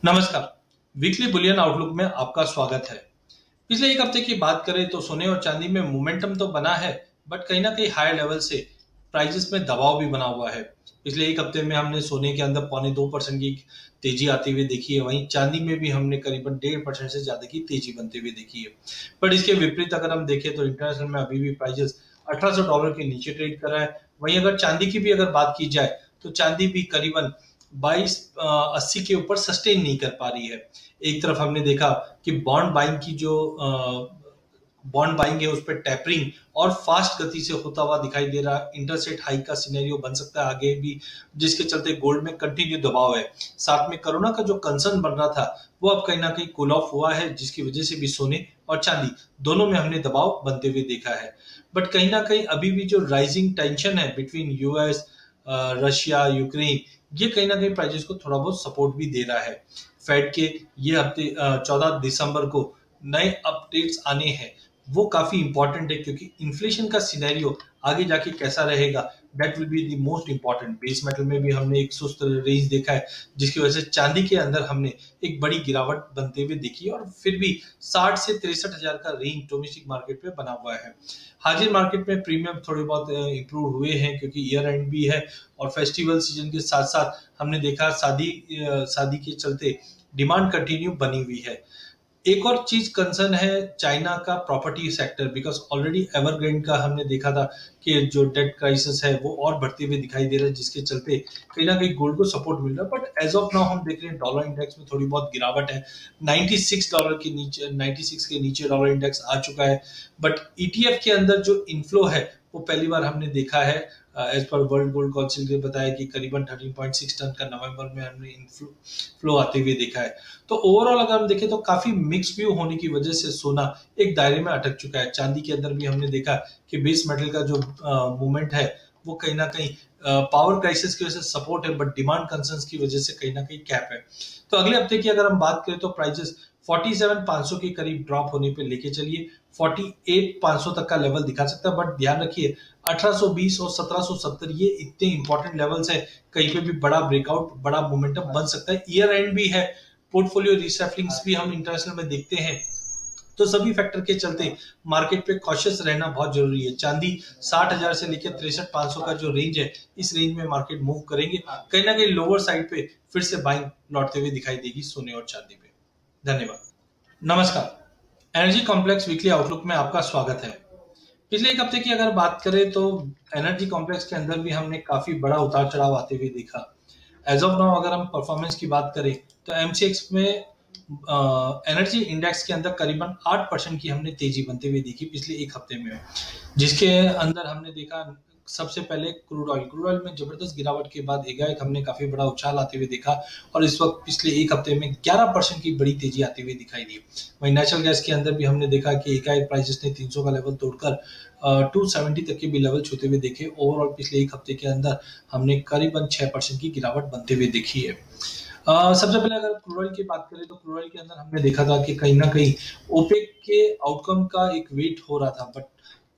नमस्कार। Weekly Boolean outlook में आपका स्वागत है। पिछले एक हफ्ते की बात करें तो सोने और चांदी में मोमेंटम तो बना है, बट कहीं ना कहीं हाई लेवल से प्राइजेस में दबाव भी बना हुआ है। पिछले एक हफ्ते में हमने सोने के अंदर 0.25% की तेजी आती हुई देखी है, वहीं चांदी में भी हमने करीबन 1.5% से ज्यादा की तेजी बनते हुए देखी है। बट इसके विपरीत अगर हम देखें तो इंटरनेशनल में अभी भी प्राइजेस $1800 के नीचे ट्रेड कर रहा है। वहीं अगर चांदी की भी अगर बात की जाए तो चांदी भी करीबन 2280 के ऊपर सस्टेन नहीं कर पा रही है। एक तरफ हमने देखा कि बॉन्ड बाइंग की जो बॉन्ड बाइंग है उस पर टैपरिंग और फास्ट गति से होता हुआ दिखाई दे रहा है। इंटरेस्ट रेट हाइक का सिनेरियो बन सकता है आगे भी, जिसके चलते गोल्ड में कंटिन्यू दबाव है। साथ में कोरोना का जो कंसर्न बन रहा था वो अब कहीं ना कहीं कूल ऑफ हुआ है, जिसकी वजह से भी सोने और चांदी दोनों में हमने दबाव बनते हुए देखा है। बट कहीं ना कहीं अभी भी जो राइजिंग टेंशन है बिटवीन यूएस, रशिया, यूक्रेन, ये कहीं ना कहीं प्राइजेस को थोड़ा बहुत सपोर्ट भी दे रहा है। फेड के ये हफ्ते 14 दिसंबर को नए अपडेट्स आने हैं, वो काफी इंपॉर्टेंट है, क्योंकि इन्फ्लेशन का सिनेरियो आगे जाके कैसा रहेगा, that will be the most important. Base metal में भी हमने एक सुस्त रेंज देखा है, जिसकी वजह से चांदी के अंदर हमने एक बड़ी गिरावट बनते हुए देखी है, और फिर भी 60 से 63 हजार का रेंज डोमेस्टिक मार्केट में बना हुआ है। हाजिर मार्केट में प्रीमियम थोड़े बहुत इंप्रूव हुए हैं, क्योंकि ईयर एंड भी है और फेस्टिवल सीजन के साथ साथ हमने देखा शादी के चलते डिमांड कंटिन्यू बनी हुई है। एक और चीज कंसर्न है चाइना का property sector, because already Evergrande का हमने देखा था कि जो डेट क्राइसिस है वो और बढ़ते हुए दिखाई दे रहा है, जिसके चलते कहीं ना कहीं गोल्ड को सपोर्ट मिल रहा है। बट एज ऑफ नाउ हम देख रहे हैं डॉलर इंडेक्स में थोड़ी बहुत गिरावट है। 96 के नीचे डॉलर इंडेक्स आ चुका है। बट ईटीएफ के अंदर जो इनफ्लो है वो पहली बार हमने देखा है। As per world gold council ने बताया कि करीबन 13.6 टन का नवंबर में हमने इनफ्लो आते हुए देखा है। तो ओवरऑल अगर हम देखें तो काफी मिक्स व्यू होने की वजह से सोना एक दायरे में अटक चुका है। चांदी के अंदर भी हमने देखा कि बेस मेटल का जो मूवमेंट है वो कहीं ना कहीं पावर क्राइसिस की वजह से सपोर्ट है, बट डिमांड कंसर्न्स की वजह से कहीं ना कहीं कैप है। तो अगले हफ्ते की अगर हम बात करें तो प्राइजेस 47,500 के करीब ड्रॉप होने पे लेके चलिए 48,500 तक का लेवल दिखा सकता है। बट ध्यान रखिए 1820 और 1770 ये इतने इंपॉर्टेंट लेवल्स है, कहीं पे भी बड़ा ब्रेकआउट, बड़ा मोमेंटम बन सकता है। ईयर एंड भी है, पोर्टफोलियो रिशफलिंग्स भी हम इंटरनेशनल में देखते हैं। तो सभी फैक्टर के चलते मार्केट पे कॉशियस रहना बहुत जरूरी है। चांदी 60,000 से लेकर 63,500 का जो रेंज है, इस रेंज में मार्केट मूव करेंगे। कहीं ना कहीं लोअर साइड पे फिर से बाइंग लौटते हुए दिखाई देगी सोने और चांदी पे। धन्यवाद। नमस्कार। एनर्जी कॉम्प्लेक्स वीकली आउटलुक में आपका स्वागत है। पिछले एक हफ्ते की अगर बात करें तो एनर्जी कॉम्प्लेक्स के अंदर भी हमने काफी बड़ा उतार चढ़ाव आते हुए देखा। एज ऑफ नाउ अगर हम परफॉर्मेंस की बात करें तो एमसीएक्स में एनर्जी इंडेक्स के अंदर करीबन 8% की हमने तेजी बनते हुए देखी पिछले एक हफ्ते में, जिसके अंदर हमने देखा सबसे पहले क्रूड ऑयल में जबरदस्त गिरावट के बाद एकाएक हमने काफी बड़ा उछाल आते हुए देखा, और इस वक्त पिछले एक हफ्ते में 11% की बड़ी तेजी आती हुई दिखाई दी। वहीं नेचुरल गैस के अंदर भी हमने देखा कि एकाएक प्राइसेस ने 300 का लेवल तोड़कर 270 तक के भी लेवल छूते हुए देखे। ओवरऑल पिछले एक हफ्ते के अंदर हमने करीबन 6% की गिरावट बनते हुए देखी है। सबसे पहले अगर क्रूड ऑयल की बात करें तो क्रूड ऑयल के अंदर हमने देखा था कि कहीं ना कहीं ओपेक के आउटकम का एक वेट हो रहा था, बट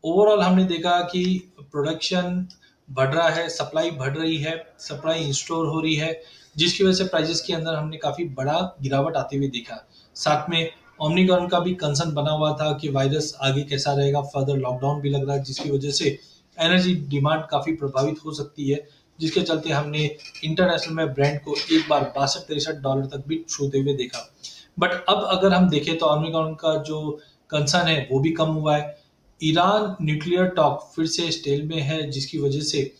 ओवरऑल हमने देखा कि प्रोडक्शन बढ़ रहा है, सप्लाई बढ़ रही है, सप्लाई इंस्टोर हो रही है, जिसकी वजह से प्राइसेस के अंदर हमने काफी बड़ा गिरावट आते हुए देखा। साथ में ओमिक्रॉन का भी कंसर्न बना हुआ था कि वायरस आगे कैसा रहेगा, फर्दर लॉकडाउन भी लग रहा है, जिसकी वजह से एनर्जी डिमांड काफी प्रभावित हो सकती है, जिसके चलते हमने इंटरनेशनल में ब्रेंट को एक बार $62-63 तक भी छूते हुए देखा। बट अब अगर हम देखें तो ओमिक्रॉन का जो कंसर्न है वो भी कम हुआ है। ईरान न्यूक्लियर टॉक फिर से स्टेल में है, जिसकी वजह से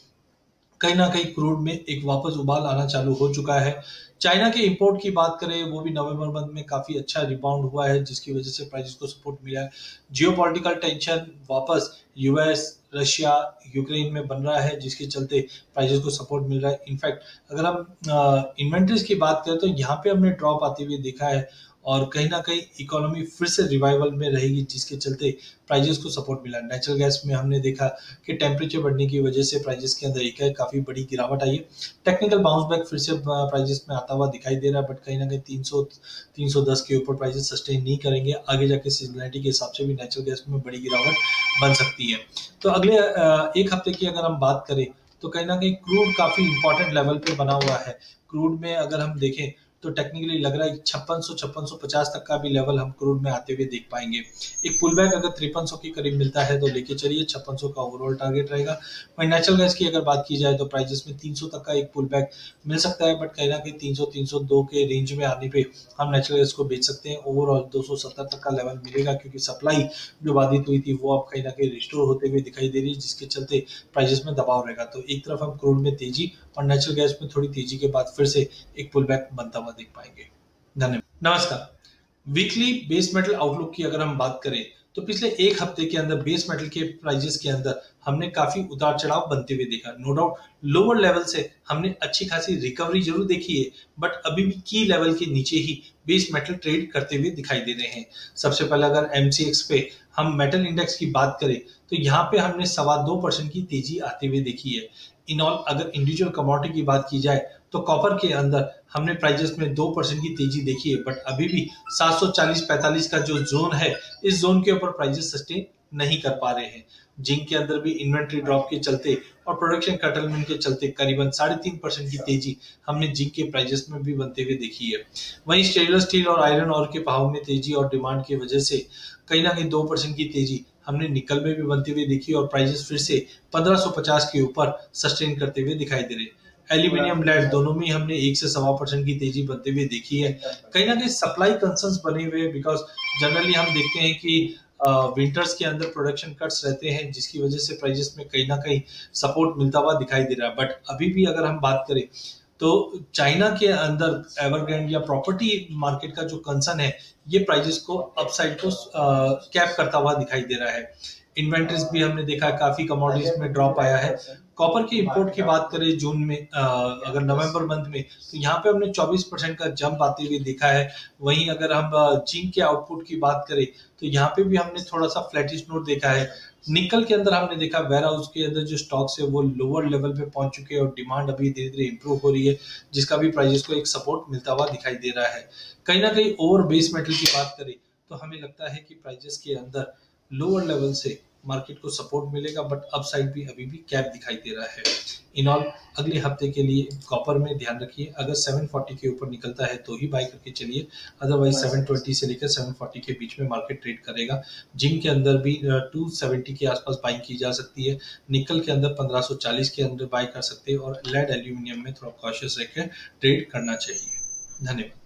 कहीं ना कहीं क्रूड में एक वापस उबाल आना चालू हो चुका है। चाइना के इंपोर्ट की बात करें वो भी नवंबर मंथ में काफी अच्छा रिबाउंड हुआ है, जिसकी वजह से प्राइसेस को सपोर्ट मिला है। जियोपॉलिटिकल टेंशन वापस यूएस, रशिया, यूक्रेन में बन रहा है, जिसके चलते प्राइसेस को सपोर्ट मिल रहा है। इनफैक्ट अगर हम इन्वेंट्रीज की बात करें तो यहाँ पे हमने ड्रॉप आते हुए देखा है, और कहीं ना कहीं इकोनॉमी फिर से रिवाइवल में रहेगी, जिसके चलते प्राइजेस को सपोर्ट मिला। नेचुरल गैस में हमने देखा कि टेम्परेचर बढ़ने की वजह से प्राइजेस के अंदर एक काफी बड़ी गिरावट आई है। टेक्निकल बाउंस बैक फिर से प्राइजेस में आता हुआ दिखाई दे रहा है, बट कहीं ना कहीं 310 के ऊपर प्राइजेस सस्टेन नहीं करेंगे। आगे जाके सीजनलिटी के हिसाब से भी नेचुरल गैस में बड़ी गिरावट बन सकती है। तो अगले एक हफ्ते की अगर हम बात करें तो कहीं ना कहीं क्रूड काफी इंपॉर्टेंट लेवल पे बना हुआ है। क्रूड में अगर हम देखें तो टेक्निकली लग रहा है कि 5650 तक का भी लेवल हम क्रूड में आते हुए देख पाएंगे। एक पुल बैक अगर 5300 के करीब मिलता है तो लेके चलिए, 5600 का ओवरऑल टारगेट रहेगा। वहीं नेचुरल गैस की अगर बात की जाए तो प्राइजेस में 300 तक का एक पुल बैक मिल सकता है, बट कहीं ना कहीं 300-302 के रेंज में आने पे हम नेचुरल गैस को बेच सकते हैं। ओवरऑल 270 तक का लेवल मिलेगा, क्योंकि सप्लाई जो बाधित हुई थी वो अब कहीं ना कहीं रिस्टोर होते हुए दिखाई दे रही है, जिसके चलते प्राइजेस में दबाव रहेगा। तो एक तरफ हम क्रूड में तेजी और नेचुरल गैस में थोड़ी तेजी के बाद फिर से एक पुल बैक बनता हुआ देख पाएंगे। धन्यवाद। नमस्कार। वीकली बेस मेटल आउटलुक की अगर हम बात करें तो पिछले एक हफ्ते के अंदर बेस मेटल के प्राइजेस के अंदर हमने काफी उतार चढ़ाव बनते हुए देखा। नो डाउट लोअर लेवल से हमने अच्छी खासी रिकवरी जरूर देखी है, बट अभी भी की लेवल के नीचे ही बेस मेटल ट्रेड करते हुए दिखाई दे रहे हैं। सबसे पहले अगर एमसीएक्स पे हम मेटल इंडेक्स की बात करें तो यहाँ पे हमने 2.25% की तेजी आते हुए देखी है। इन ऑल अगर इंडिविजुअल कमोडिटी की बात की जाए तो कॉपर के अंदर हमने प्राइजेस में 2% की तेजी देखी है, बट अभी भी 740-45 का जो जोन है, इस जोन के ऊपर प्राइजेस सस्टेन नहीं कर पा रहे हैं। जिंक के अंदर भी इन्वेंट्री ड्रॉप के चलते और प्रोडक्शन कटलमेंट के चलते करीबन 3.5% की तेजी हमने जिंक के प्राइजेस में भी बनते हुए देखी है। वहीं स्टेनलेस स्टील और आयरन और के भाव में तेजी और डिमांड की वजह से कहीं ना कहीं 2% की तेजी हमने निकल में भी बनती हुई देखी और प्राइजेस फिर से 1550 के ऊपर सस्टेन करते हुए दिखाई दे रहे। एल्यूमिनियम लेड दोनों में हमने 1 से 1.25% की तेजी बनते हुए देखी है। कहीं ना कहीं सप्लाई कंसर्न्स बने हुए, बिकॉज जनरली हम देखते हैं कि विंटर्स के अंदर प्रोडक्शन कट्स रहते हैं, जिसकी वजह से प्राइजेस में कहीं ना कहीं सपोर्ट मिलता हुआ दिखाई दे रहा है। बट अभी भी अगर हम बात करें तो चाइना के अंदर एवरग्रैंड या प्रॉपर्टी मार्केट का जो कंसर्न है, ये प्राइजेस को अपसाइड को कैप करता हुआ दिखाई दे रहा है। इन्वेंट्रीज भी हमने देखा है काफी कमोडिटीज में ड्रॉप आया है। कॉपर के इंपोर्ट की बात करें जून में अगर नवंबर मंथ में, तो यहाँ पे हमने 24% का जंप आते हुए देखा है। वहीं अगर हम जिंक के आउटपुट की बात करें तो यहाँ पे भी हमने थोड़ा सा फ्लैटिश नोट देखा है। निकल के अंदर हमने देखा वेयर हाउस के अंदर जो स्टॉक्स है वो लोअर लेवल पे पहुंच चुके हैं और डिमांड अभी धीरे धीरे इंप्रूव हो रही है, जिसका भी प्राइजेस को एक सपोर्ट मिलता हुआ दिखाई दे रहा है। कहीं ना कहीं ओवर बेस मेटल की बात करें तो हमें लगता है कि प्राइजेस के अंदर लोअर लेवल से मार्केट को सपोर्ट मिलेगा, बट अपसाइड भी अभी भी कैप दिखाई दे रहा है। इन ऑल अगले हफ्ते के लिए कॉपर में ध्यान रखिए, अगर 740 के ऊपर निकलता है तो ही बाय करके चलिए, अदरवाइज 720 से लेकर 740 के बीच में मार्केट ट्रेड करेगा। जिंक के अंदर भी 270 के आसपास बाइंग की जा सकती है। निकल के अंदर 1540 के अंदर बाय कर सकते हैं और लेड एल्यूमिनियम में थोड़ा कॉशियस रहकर ट्रेड करना चाहिए। धन्यवाद।